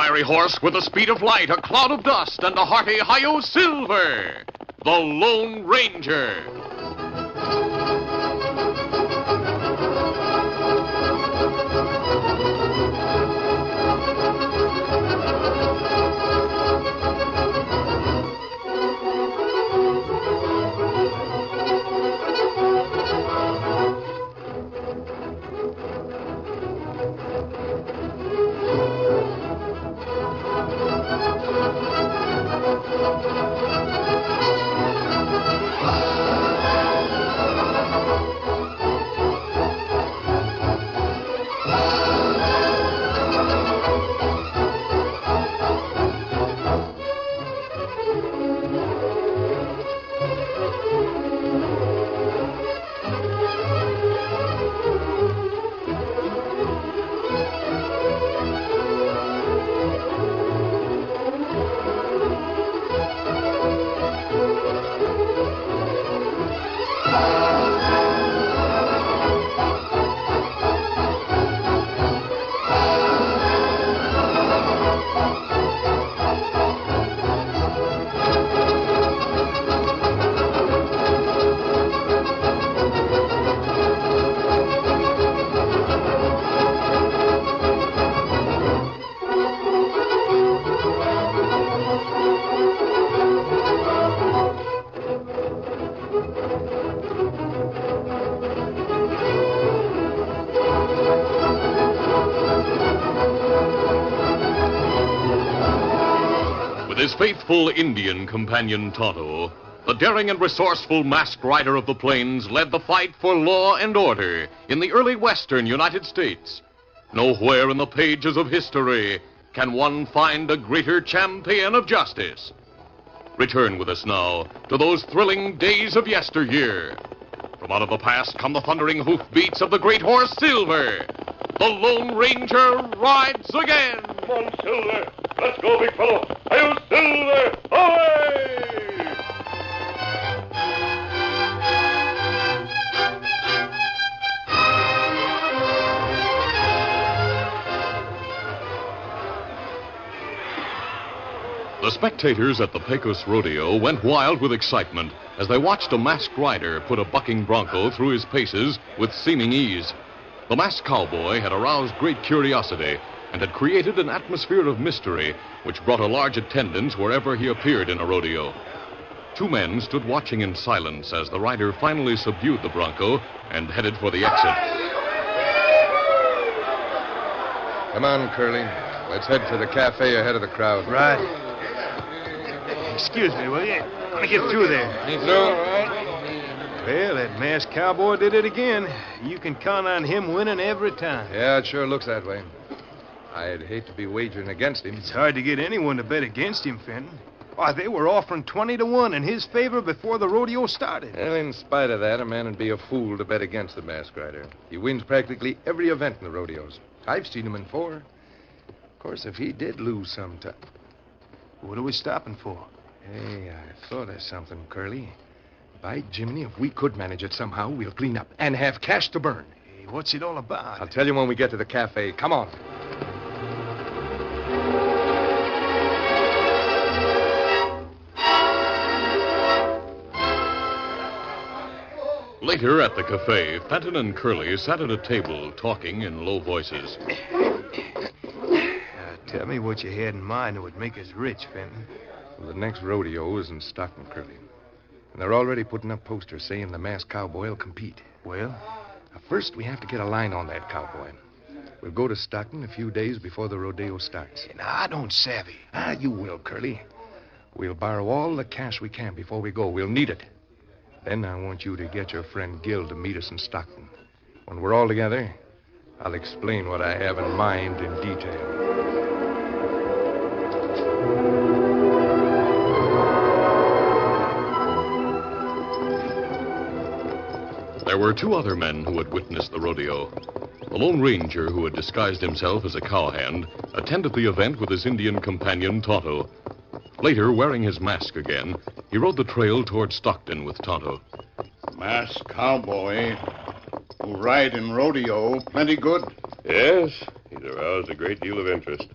fiery horse with the speed of light, a cloud of dust, and a hearty hi-yo silver, the Lone Ranger. With his faithful Indian companion Tonto, the daring and resourceful masked rider of the plains led the fight for law and order in the early western United States. Nowhere in the pages of history can one find a greater champion of justice. Return with us now to those thrilling days of yesteryear. From out of the past come the thundering hoofbeats of the great horse Silver. The Lone Ranger rides again. Come on, Silver. Let's go, big fellow. Hi-yo, Silver! Away! The spectators at the Pecos Rodeo went wild with excitement as they watched a masked rider put a bucking bronco through his paces with seeming ease. The masked cowboy had aroused great curiosity and had created an atmosphere of mystery which brought a large attendance wherever he appeared in a rodeo. Two men stood watching in silence as the rider finally subdued the bronco and headed for the exit. Come on, Curly. Let's head for the cafe ahead of the crowd. Right. Excuse me, will you? Let me get through there. Well, that masked cowboy did it again. You can count on him winning every time. Yeah, it sure looks that way. I'd hate to be wagering against him. It's hard to get anyone to bet against him, Fenton. Why, they were offering 20-1 in his favor before the rodeo started. Well, in spite of that, a man would be a fool to bet against the masked rider. He wins practically every event in the rodeos. I've seen him in 4. Of course, if he did lose sometime... What are we stopping for? Hey, I thought of something, Curly. By Jiminy, if we could manage it somehow, we'll clean up and have cash to burn. Hey, what's it all about? I'll tell you when we get to the cafe. Come on. Later at the cafe, Fenton and Curly sat at a table talking in low voices. Tell me what you had in mind that would make us rich, Fenton. Well, the next rodeo is in Stockton, Curly. And they're already putting up posters saying the masked cowboy will compete. Well? Now, first, we have to get a line on that cowboy. We'll go to Stockton a few days before the rodeo starts. Now, I don't savvy. You will, Curly. We'll borrow all the cash we can before we go. We'll need it. Then I want you to get your friend Gil to meet us in Stockton. When we're all together, I'll explain what I have in mind in detail. There were 2 other men who had witnessed the rodeo. The Lone Ranger, who had disguised himself as a cowhand, attended the event with his Indian companion, Tonto. Later, wearing his mask again, he rode the trail toward Stockton with Tonto. Masked cowboy who ride in rodeo, plenty good. Yes, he's aroused a great deal of interest.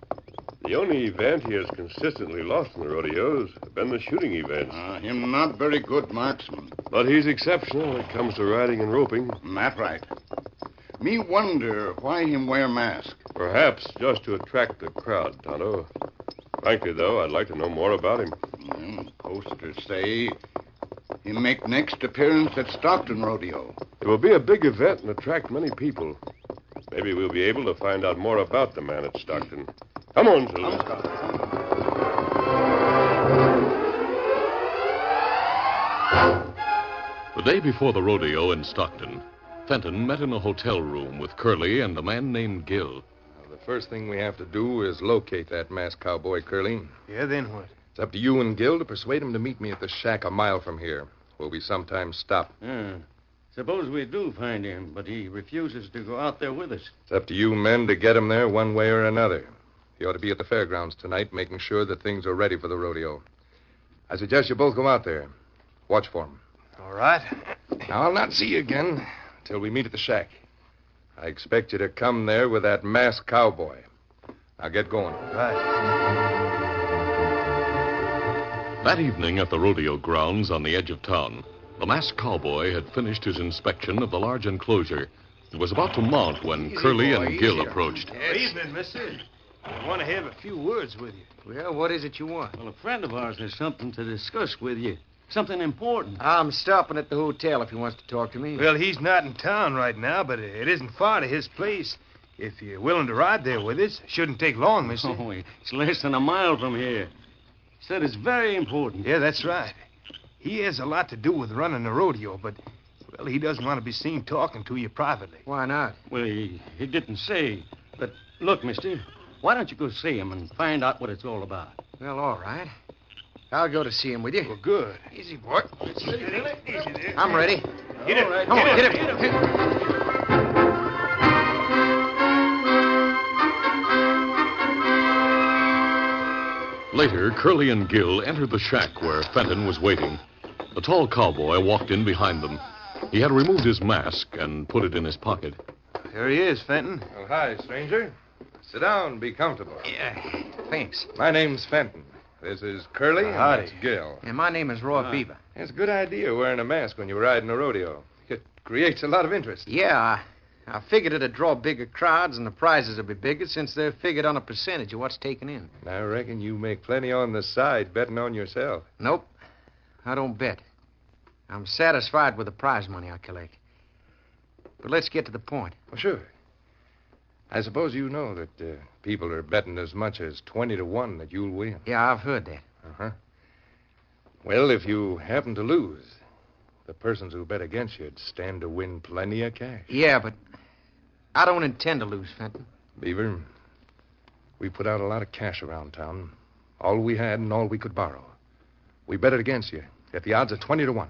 The only event he has consistently lost in the rodeos have been the shooting events. Him not very good marksman. But he's exceptional when it comes to riding and roping. That right. Me wonder why him wear mask. Perhaps just to attract the crowd, Tonto. Frankly, though, I'd like to know more about him. Posters say he make next appearance at Stockton Rodeo. It will be a big event and attract many people. Maybe we'll be able to find out more about the man at Stockton. Come on, Silver. The day before the rodeo in Stockton, Fenton met in a hotel room with Curly and a man named Gill. The first thing we have to do is locate that masked cowboy, Curly. Yeah, then what? It's up to you and Gill to persuade him to meet me at the shack a mile from here, where we sometimes stop. Suppose we do find him, but he refuses to go out there with us. It's up to you men to get him there one way or another. He ought to be at the fairgrounds tonight, making sure that things are ready for the rodeo. I suggest you both go out there. Watch for him. All right. Now, I'll not see you again until we meet at the shack. I expect you to come there with that masked cowboy. Now, get going. Right. That evening at the rodeo grounds on the edge of town, the masked cowboy had finished his inspection of the large enclosure and was about to mount when Curly and Gill approached. Good evening, mister. I want to have a few words with you. Well, what is it you want? Well, a friend of ours has something to discuss with you. Something important. I'm stopping at the hotel if he wants to talk to me. Well, he's not in town right now, but it isn't far to his place. If you're willing to ride there with us, shouldn't take long, mister. Oh, it's less than a mile from here. He said it's very important. Yeah, that's right. He has a lot to do with running the rodeo, but, well, he doesn't want to be seen talking to you privately. Why not? Well, he didn't say. But look, mister, why don't you go see him and find out what it's all about? Well, all right. I'll go to see him with you. Well, good. Easy, boy. Easy there. I'm ready. Get it. All right. Come on, Get get it. him. Later, Curly and Gill entered the shack where Fenton was waiting. The tall cowboy walked in behind them. He had removed his mask and put it in his pocket. There he is, Fenton. Well, hi, stranger. Sit down, be comfortable. Yeah, thanks. My name's Fenton. This is Curly, and Howdy. that's Gill. And my name is Roy Beaver. It's a good idea wearing a mask when you ride in a rodeo. It creates a lot of interest. Yeah, I figured it'd draw bigger crowds and the prizes would be bigger since they're figured on a percentage of what's taken in. And I reckon you make plenty on the side betting on yourself. Nope, I don't bet. I'm satisfied with the prize money I collect. But let's get to the point. Well, sure. I suppose you know that people are betting as much as 20 to 1 that you'll win. Yeah, I've heard that. Uh-huh. Well, if you happen to lose, the persons who bet against you'd stand to win plenty of cash. Yeah, but I don't intend to lose, Fenton. Beaver, we put out a lot of cash around town. All we had and all we could borrow. We bet it against you at the odds of 20 to 1.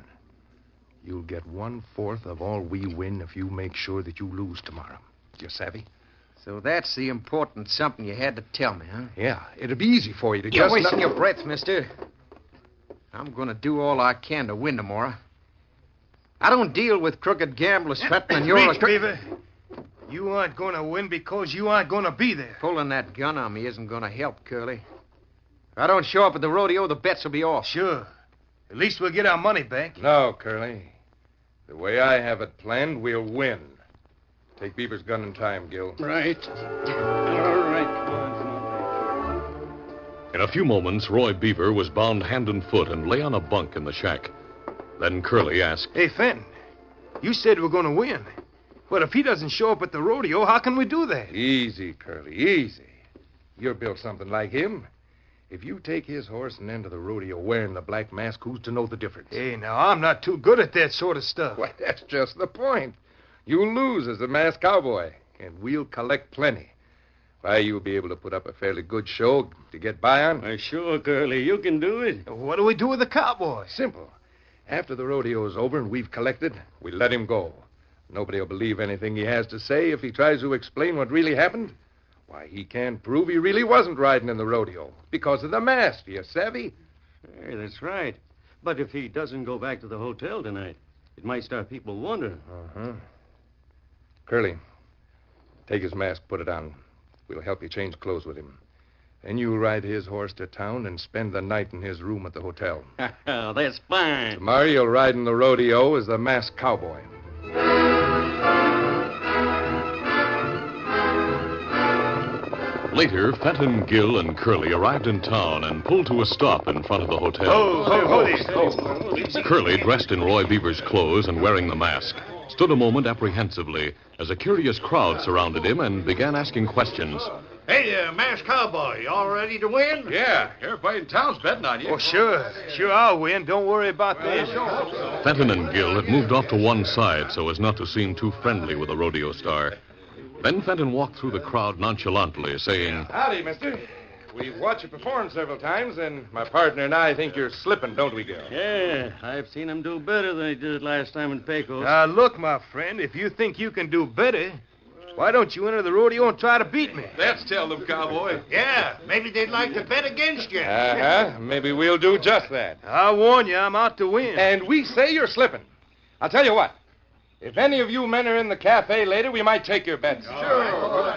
You'll get 1/4 of all we win if you make sure that you lose tomorrow. You savvy? So that's the important something you had to tell me, huh? Yeah, it'd be easy for you to You're just... wasting your breath, mister. I'm going to do all I can to win tomorrow. I don't deal with crooked gamblers, Fenton, and you're Reach, Beaver. You aren't going to win because you aren't going to be there. Pulling that gun on me isn't going to help, Curly. If I don't show up at the rodeo, the bets will be off. Sure. At least we'll get our money back. No, Curly. The way I have it planned, we'll win. Take Beaver's gun and tie him, Gil. Right. All right. In a few moments, Roy Beaver was bound hand and foot and lay on a bunk in the shack. Then Curly asked, Hey, Fenton, you said we're going to win. But if he doesn't show up at the rodeo, how can we do that? Easy, Curly, easy. You're built something like him. If you take his horse and enter the rodeo wearing the black mask, who's to know the difference? Hey, now, I'm not too good at that sort of stuff. Why, that's just the point. You'll lose as the masked cowboy, and we'll collect plenty. Why, you'll be able to put up a fairly good show to get by on. Why, sure, Curly, you can do it. What do we do with the cowboy? Simple. After the rodeo's over and we've collected, we let him go. Nobody will believe anything he has to say if he tries to explain what really happened. Why, he can't prove he really wasn't riding in the rodeo because of the mask, you savvy? Hey, that's right. But if he doesn't go back to the hotel tonight, it might start people wondering. Uh-huh. Curly, take his mask, put it on. We'll help you change clothes with him. Then you ride his horse to town and spend the night in his room at the hotel. That's fine. Tomorrow you'll ride in the rodeo as the masked cowboy. Later, Fenton, Gill, and Curly arrived in town and pulled to a stop in front of the hotel. Curly, dressed in Roy Beaver's clothes and wearing the mask, stood a moment apprehensively as a curious crowd surrounded him and began asking questions. Hey, masked cowboy, you all ready to win? Yeah, everybody in town's betting on you. Oh, sure. Sure, I'll win. Don't worry about that. Fenton and Gill had moved off to one side so as not to seem too friendly with the rodeo star. Then Fenton walked through the crowd nonchalantly, saying, Howdy, mister. We've watched you perform several times, and my partner and I think you're slipping, don't we, Gill? Yeah, I've seen him do better than he did last time in Pecos. Now, look, my friend, if you think you can do better, why don't you enter the rodeo and try to beat me? Let's tell them, cowboy. Yeah, maybe they'd like to bet against you. Uh-huh. Maybe we'll do just that. I warn you, I'm out to win. And we say you're slipping. I'll tell you what. If any of you men are in the cafe later, we might take your bets. Sure.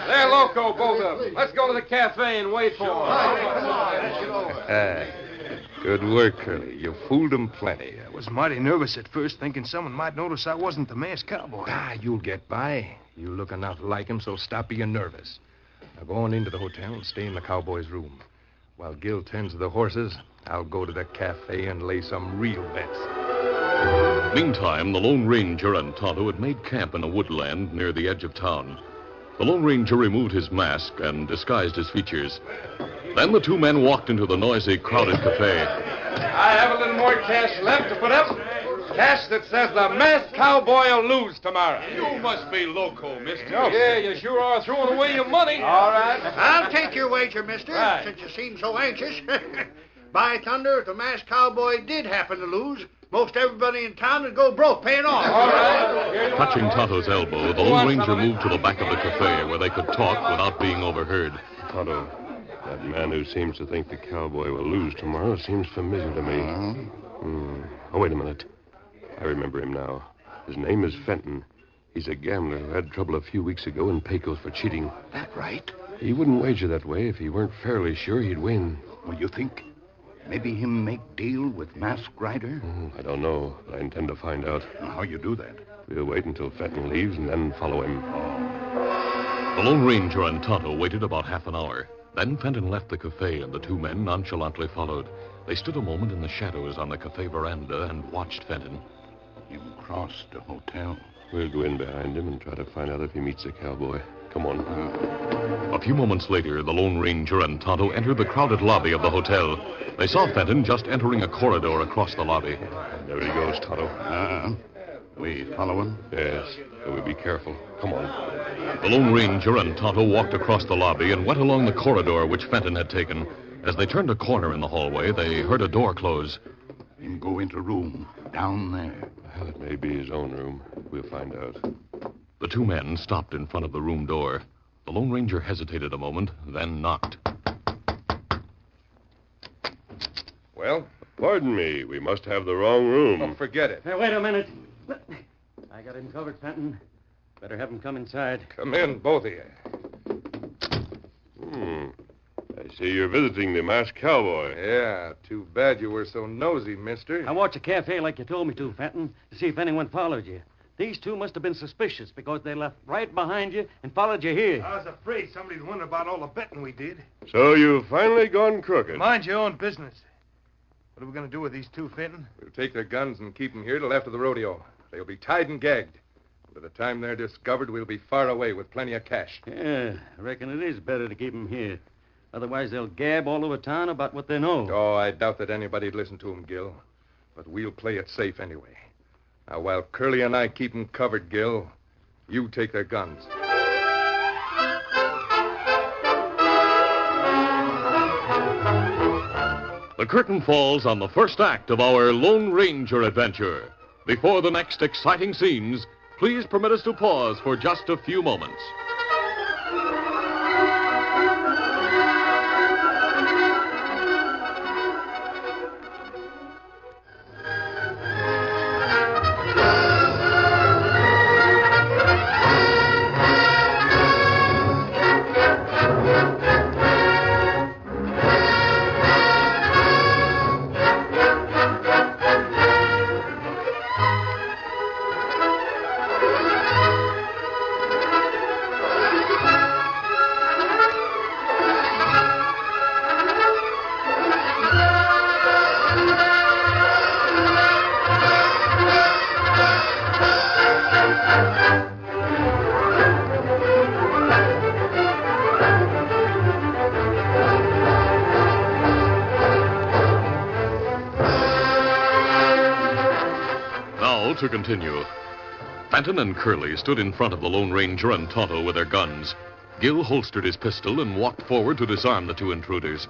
They're loco, both of them. Let's go to the cafe and wait for them. Good work, Curly. You fooled them plenty. I was mighty nervous at first, thinking someone might notice I wasn't the masked cowboy. You'll get by. You look enough like him, so stop being nervous. Now go on into the hotel and stay in the cowboy's room. While Gil tends to the horses, I'll go to the cafe and lay some real bets. Meantime, the Lone Ranger and Tonto had made camp in a woodland near the edge of town. The Lone Ranger removed his mask and disguised his features. Then the two men walked into the noisy, crowded cafe. I have a little more cash left to put up. Cash that says the masked cowboy will lose tomorrow. You must be loco, mister. Yeah, you sure are throwing away your money. All right. I'll take your wager, mister, Right. since you seem so anxious. By thunder, if the masked cowboy did happen to lose, most everybody in town would go broke paying off. All right. Touching Tonto's elbow, the Lone Ranger moved to the back of the cafe where they could talk without being overheard. Tonto, that man who seems to think the cowboy will lose tomorrow seems familiar to me. Oh, wait a minute. I remember him now. His name is Fenton. He's a gambler who had trouble a few weeks ago in Pecos for cheating. That right? He wouldn't wager that way if he weren't fairly sure he'd win. Well, you think maybe him make deal with Masked Rider? I don't know, but I intend to find out. How you do that? We'll wait until Fenton leaves and then follow him. The Lone Ranger and Tonto waited about half an hour. Then Fenton left the cafe and the two men nonchalantly followed. They stood a moment in the shadows on the cafe veranda and watched Fenton. Him cross the hotel. We'll go in behind him and try to find out if he meets the cowboy. Come on. A few moments later, the Lone Ranger and Tonto entered the crowded lobby of the hotel. They saw Fenton just entering a corridor across the lobby. There he goes, Tonto. We follow him? Yes, but we'll be careful. Come on. The Lone Ranger and Tonto walked across the lobby and went along the corridor which Fenton had taken. As they turned a corner in the hallway, they heard a door close. Him go into room down there. Well, it may be his own room. We'll find out. The two men stopped in front of the room door. The Lone Ranger hesitated a moment, then knocked. Well? Pardon me. We must have the wrong room. Oh, forget it. Hey, wait a minute. I got him covered, Fenton. Better have him come inside. Come in, both of you. I see you're visiting the masked cowboy. Yeah, too bad you were so nosy, mister. I watched the cafe like you told me to, Fenton, to see if anyone followed you. These two must have been suspicious because they left right behind you and followed you here. I was afraid somebody'd wonder about all the betting we did. So you've finally gone crooked. Mind your own business. What are we going to do with these two, Fenton? We'll take their guns and keep them here till after the rodeo. They'll be tied and gagged. By the time they're discovered, we'll be far away with plenty of cash. Yeah, I reckon it is better to keep them here. Otherwise, they'll gab all over town about what they know. Oh, I doubt that anybody'd listen to them, Gil. But we'll play it safe anyway. Now, while Curly and I keep them covered, Gil, you take their guns. The curtain falls on the first act of our Lone Ranger adventure. Before the next exciting scenes, please permit us to pause for just a few moments. to continue. Fenton and Curly stood in front of the Lone Ranger and Tonto with their guns. Gil holstered his pistol and walked forward to disarm the two intruders.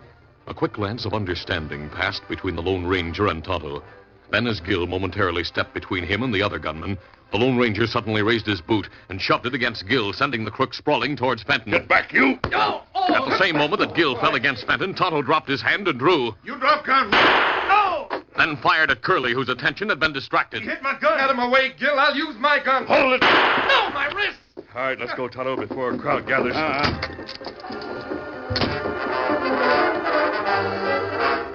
A quick glance of understanding passed between the Lone Ranger and Tonto. Then, as Gil momentarily stepped between him and the other gunman, the Lone Ranger suddenly raised his boot and shoved it against Gil, sending the crook sprawling towards Fenton. Get back, you! No! At the same moment that Gil fell against Fenton, Tonto dropped his hand and drew. You drop gun! No! Then fired at Curly, whose attention had been distracted. Hit my gun! Get him away, Gil. I'll use my gun. Hold it! No, my wrist! All right, let's go, Tonto, before a crowd gathers.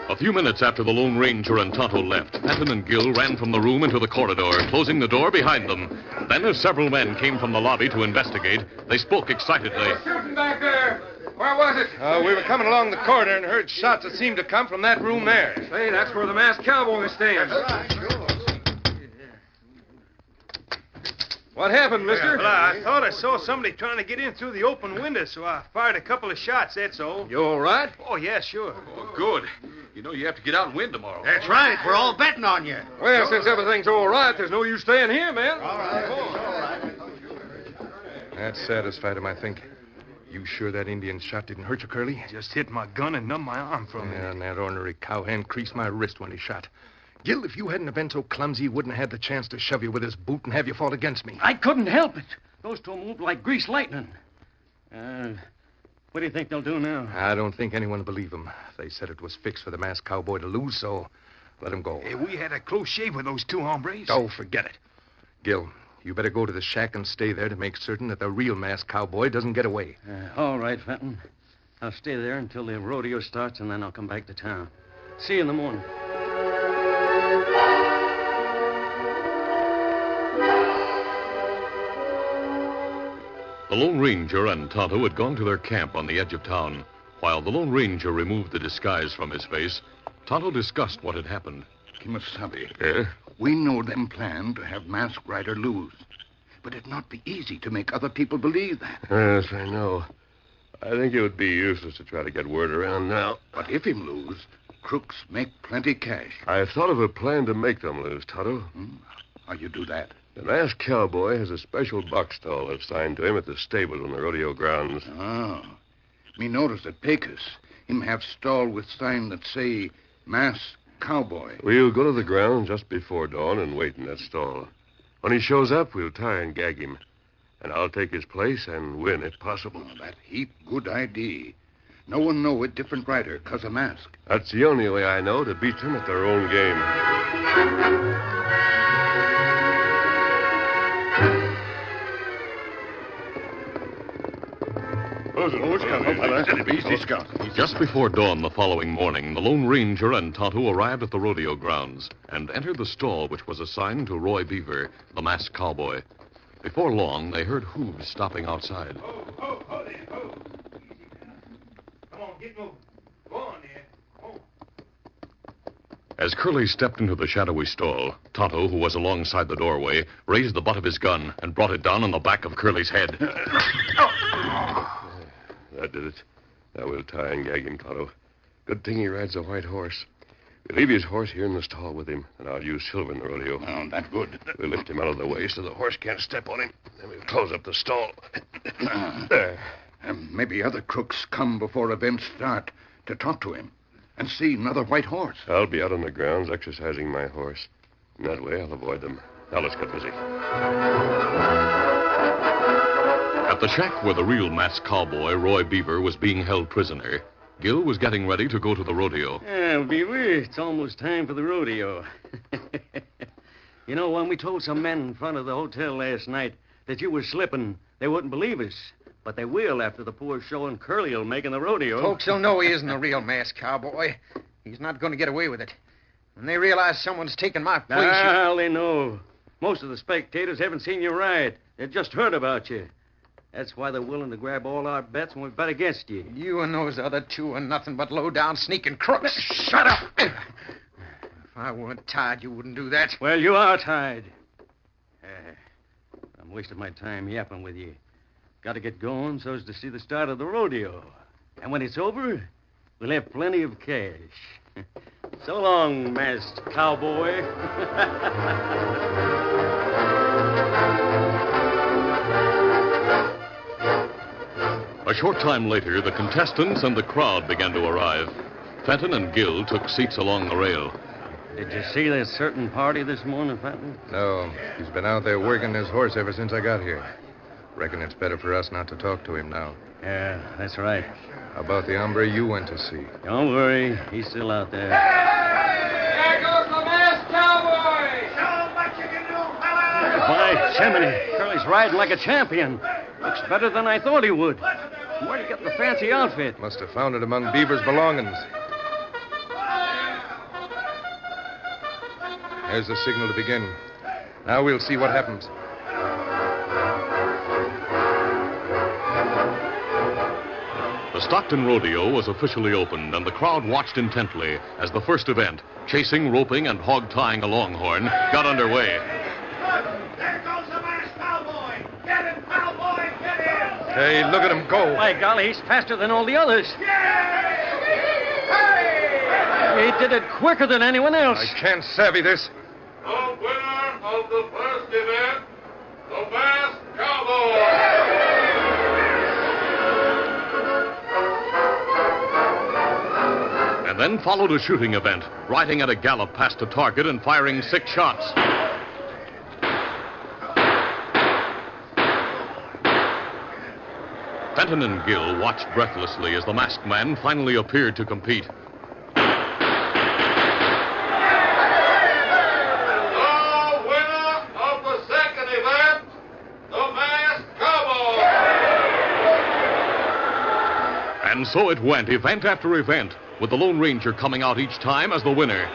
A few minutes after the Lone Ranger and Tonto left, Fenton and Gil ran from the room into the corridor, closing the door behind them. Then, as several men came from the lobby to investigate, they spoke excitedly. Shooting back there. Where was it? We were coming along the corridor and heard shots that seemed to come from that room there. Say, that's where the masked cowboy is staying. What happened, mister? Well, I thought I saw somebody trying to get in through the open window, so I fired a couple of shots, that's all. You all right? Oh, yeah, sure. Good. You know you have to get out and win tomorrow. That's right. We're all betting on you. Well, since everything's all right, there's no use staying here, man. All right. That satisfied him, I think. You sure that Indian shot didn't hurt you, Curly? Just hit my gun and numbed my arm from it. Yeah, and that ornery cowhand creased my wrist when he shot. Gil, if you hadn't have been so clumsy, he wouldn't have had the chance to shove you with his boot and have you fought against me. I couldn't help it. Those two moved like greased lightning. What do you think they'll do now? I don't think anyone will believe them. They said it was fixed for the masked cowboy to lose, so let him go. Hey, we had a close shave with those two hombres. Oh, forget it. Gil, you better go to the shack and stay there to make certain that the real masked cowboy doesn't get away. All right, Fenton. I'll stay there until the rodeo starts, and then I'll come back to town. See you in the morning. The Lone Ranger and Tonto had gone to their camp on the edge of town. While the Lone Ranger removed the disguise from his face, Tonto discussed what had happened. Kimasabi, Yeah? we know them plan to have Masked Rider lose. But it'd not be easy to make other people believe that. Yes, I know. I think it would be useless to try to get word around now. But if him lose, crooks make plenty cash. I've thought of a plan to make them lose, Tonto. How you do that? The masked cowboy has a special box stall assigned to him at the stable on the rodeo grounds. Oh. Me notice at Pecos, him have stall with sign that say, Masked Cowboy. We'll go to the grounds just before dawn and wait in that stall. When he shows up, we'll tie and gag him. And I'll take his place and win if possible. Oh, that heap good idea. No one know a different rider 'cause of mask. That's the only way I know to beat them at their own game. Just before dawn the following morning, the Lone Ranger and Tonto arrived at the rodeo grounds and entered the stall which was assigned to Roy Beaver, the masked cowboy. Before long, they heard hooves stopping outside. Come on, get moving. Go on there. As Curly stepped into the shadowy stall, Tonto, who was alongside the doorway, raised the butt of his gun and brought it down on the back of Curly's head. That did it. Now we'll tie and gag him, Tonto. Good thing he rides a white horse. We'll leave his horse here in the stall with him, and I'll use Silver in the rodeo. Oh, that good. We'll lift him out of the way so the horse can't step on him. Then we'll close up the stall. There. And maybe other crooks come before events start to talk to him and see another white horse. I'll be out on the grounds exercising my horse. In that way, I'll avoid them. Now let's get busy. At the shack where the real masked cowboy, Roy Beaver, was being held prisoner, Gil was getting ready to go to the rodeo. Beaver, it's almost time for the rodeo. You know, when we told some men in front of the hotel last night that you were slipping, they wouldn't believe us. But they will after the poor show and Curly will make in the rodeo. Folks will know he isn't the real masked cowboy. He's not going to get away with it. When they realize someone's taken my place... Well, they know. Most of the spectators haven't seen you ride. They've just heard about you. That's why they're willing to grab all our bets when we bet against you. You and those other two are nothing but low-down sneaking crooks. Shut up! If I weren't tied, you wouldn't do that. Well, you are tied. I'm wasting my time yapping with you. Got to get going so as to see the start of the rodeo. And when it's over, we'll have plenty of cash. So long, masked cowboy. A short time later, the contestants and the crowd began to arrive. Fenton and Gill took seats along the rail. Did you see that certain party this morning, Fenton? No, he's been out there working his horse ever since I got here. Reckon it's better for us not to talk to him now. Yeah, that's right. How about the hombre you went to see? Don't worry. He's still out there. There goes the masked cowboy! Show 'em what you can do, fella! By Jiminy, Curly's riding like a champion. Looks better than I thought he would. Where'd he get the fancy outfit? Must have found it among Beaver's belongings. There's the signal to begin. Now we'll see what happens. The Stockton Rodeo was officially opened, and the crowd watched intently as the first event, chasing, roping, and hog-tying a longhorn, got underway. There goes the masked cowboy! Get him, cowboy! Get him! Hey, look at him go. By golly, he's faster than all the others. He did it quicker than anyone else. I can't savvy this. The winner of the first event, the masked cowboy. And then followed a shooting event, riding at a gallop past a target and firing 6 shots. Fenton and Gill watched breathlessly as the masked man finally appeared to compete. The winner of the second event, the masked cowboy. And so it went, event after event, with the Lone Ranger coming out each time as the winner.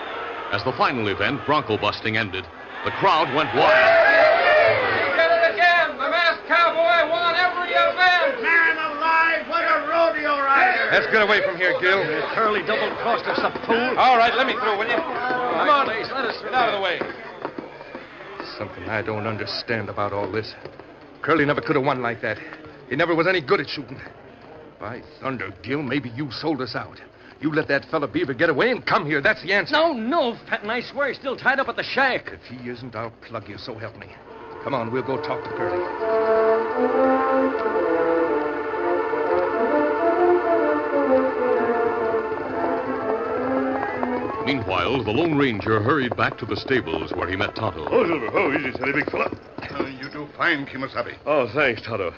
As the final event, bronco busting, ended, the crowd went wild. He did it again! The masked cowboy won every event! Man alive, what a rodeo rider! Let's get away from here, Gil. Curly double-crossed us, a fool. All right, let me through, will you? Come on, Please, let us get out of the way. Something I don't understand about all this. Curly never could have won like that. He never was any good at shooting. By thunder, Gil, maybe you sold us out. You let that fella Beaver get away and come here. That's the answer. No, Fenton, I swear he's still tied up at the shack. If he isn't, I'll plug you, so help me. Come on, we'll go talk to Curly. Meanwhile, the Lone Ranger hurried back to the stables where he met Tonto. Oh, Silver. Oh, easy, steady, big fella. You do fine, Kimasabi. Oh, thanks, Tonto.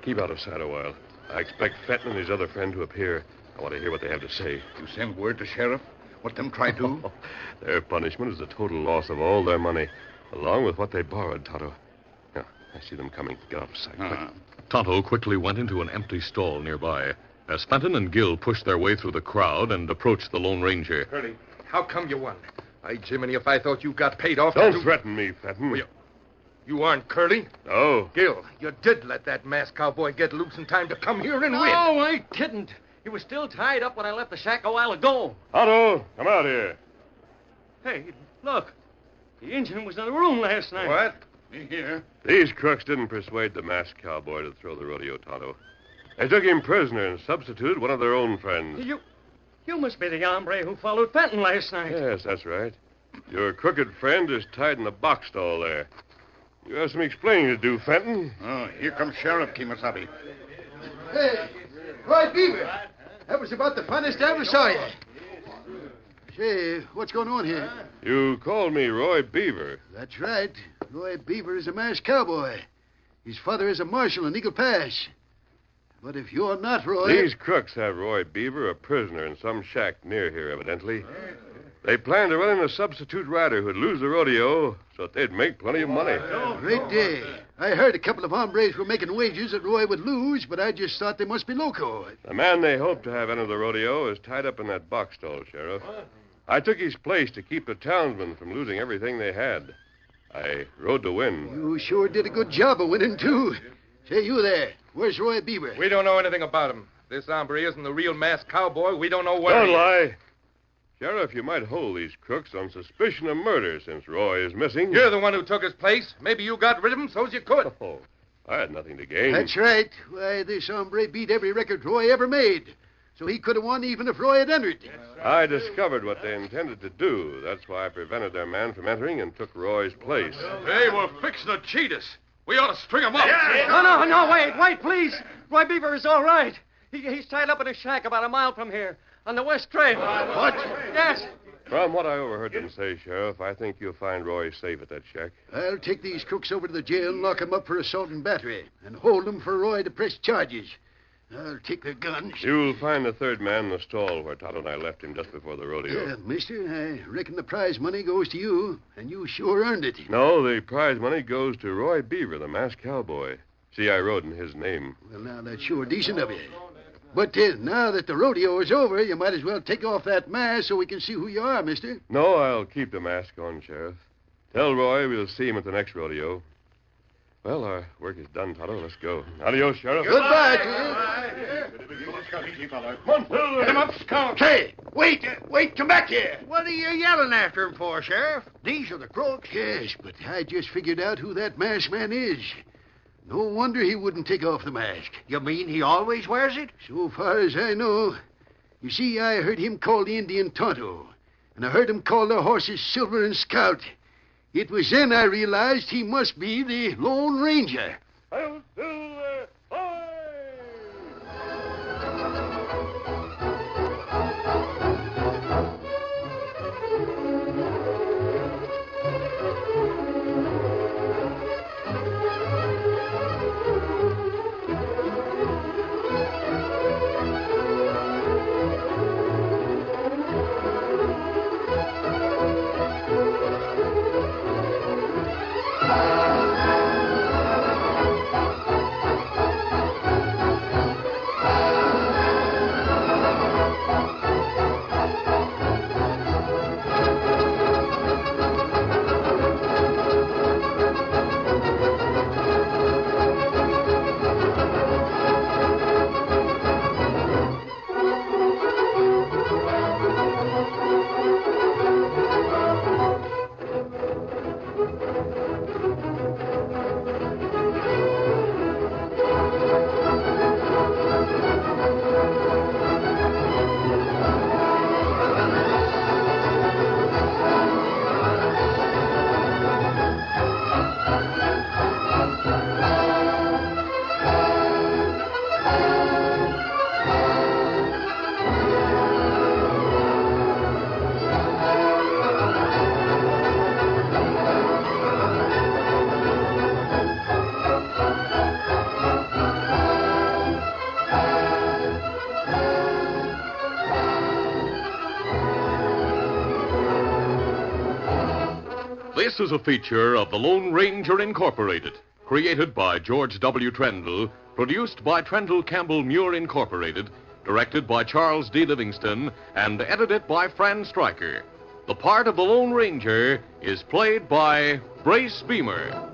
Keep out of sight a while. I expect Fenton and his other friend to appear. I want to hear what they have to say. You send word to Sheriff? What them try to? Their punishment is the total loss of all their money, along with what they borrowed, Tonto. Yeah, I see them coming. Get out of sight, quick. Tonto quickly went into an empty stall nearby. As Fenton and Gill pushed their way through the crowd and approached the Lone Ranger. Curly, how come you won? By Jiminy, if I thought you got paid off... Don't threaten me, Fenton. Well, you aren't Curly? No. Gil, you did let that masked cowboy get loose in time to come here and win. No, I didn't. He was still tied up when I left the shack a while ago. Tonto, come out here. Hey, look. The engine was in the room last night. What? Me here. These crooks didn't persuade the masked cowboy to throw the rodeo, Tonto. They took him prisoner and substituted one of their own friends. You must be the hombre who followed Fenton last night. Yes, that's right. Your crooked friend is tied in the box stall there. You have some explaining to do, Fenton. Oh, here comes Sheriff Kimasabi. Hey, Roy Beaver. That was about the funnest I ever saw you. Say, what's going on here? You called me Roy Beaver. That's right. Roy Beaver is a masked cowboy. His father is a marshal in Eagle Pass. But if you're not Roy... These crooks have Roy Beaver a prisoner in some shack near here, evidently. They planned to run in a substitute rider who'd lose the rodeo so that they'd make plenty of money. Great day. I heard a couple of hombres were making wagers that Roy would lose, but I just thought they must be loco. The man they hope to have enter the rodeo is tied up in that box stall, Sheriff. I took his place to keep the townsmen from losing everything they had. I rode to win. You sure did a good job of winning, too. Say, you there. Where's Roy Beaver? We don't know anything about him. This hombre isn't the real masked cowboy. We don't know where Don't he is. lie. Sheriff, you might hold these crooks on suspicion of murder since Roy is missing. You're the one who took his place. Maybe you got rid of him so's you could. Oh, I had nothing to gain. That's right. Why, this hombre beat every record Roy ever made. so he could have won even if Roy had entered. I discovered what they intended to do. That's why I prevented their man from entering and took Roy's place. They were fixing to cheat us. We ought to string them up. No, wait, please. Roy Beaver is all right. He's tied up in a shack about a mile from here on the west trail. What? Yes. From what I overheard them say, Sheriff, I think you'll find Roy safe at that shack. I'll take these crooks over to the jail and lock them up for assault and battery and hold them for Roy to press charges. I'll take their guns. You'll find the third man in the stall where Tonto and I left him just before the rodeo. Mister, I reckon the prize money goes to you, and you sure earned it. No, the prize money goes to Roy Beaver, the masked cowboy. See, I rode in his name. Well, now, that's sure decent of you. But now that the rodeo is over, you might as well take off that mask so we can see who you are, mister. No, I'll keep the mask on, Sheriff. Tell Roy we'll see him at the next rodeo. Well, our work is done, Tonto. Let's go. Adios, Sheriff. Goodbye to you. Get him up, Scout. Hey, wait, come back here. What are you yelling after him for, Sheriff? These are the crooks. Yes, but I just figured out who that masked man is. No wonder he wouldn't take off the mask. You mean he always wears it? So far as I know. You see, I heard him call the Indian Tonto, and I heard him call the horses Silver and Scout. It was then I realized he must be the Lone Ranger. This is a feature of the Lone Ranger Incorporated, created by George W. Trendle, produced by Trendle Campbell Muir Incorporated, directed by Charles D. Livingston, and edited by Fran Stryker. The part of the Lone Ranger is played by Brace Beamer.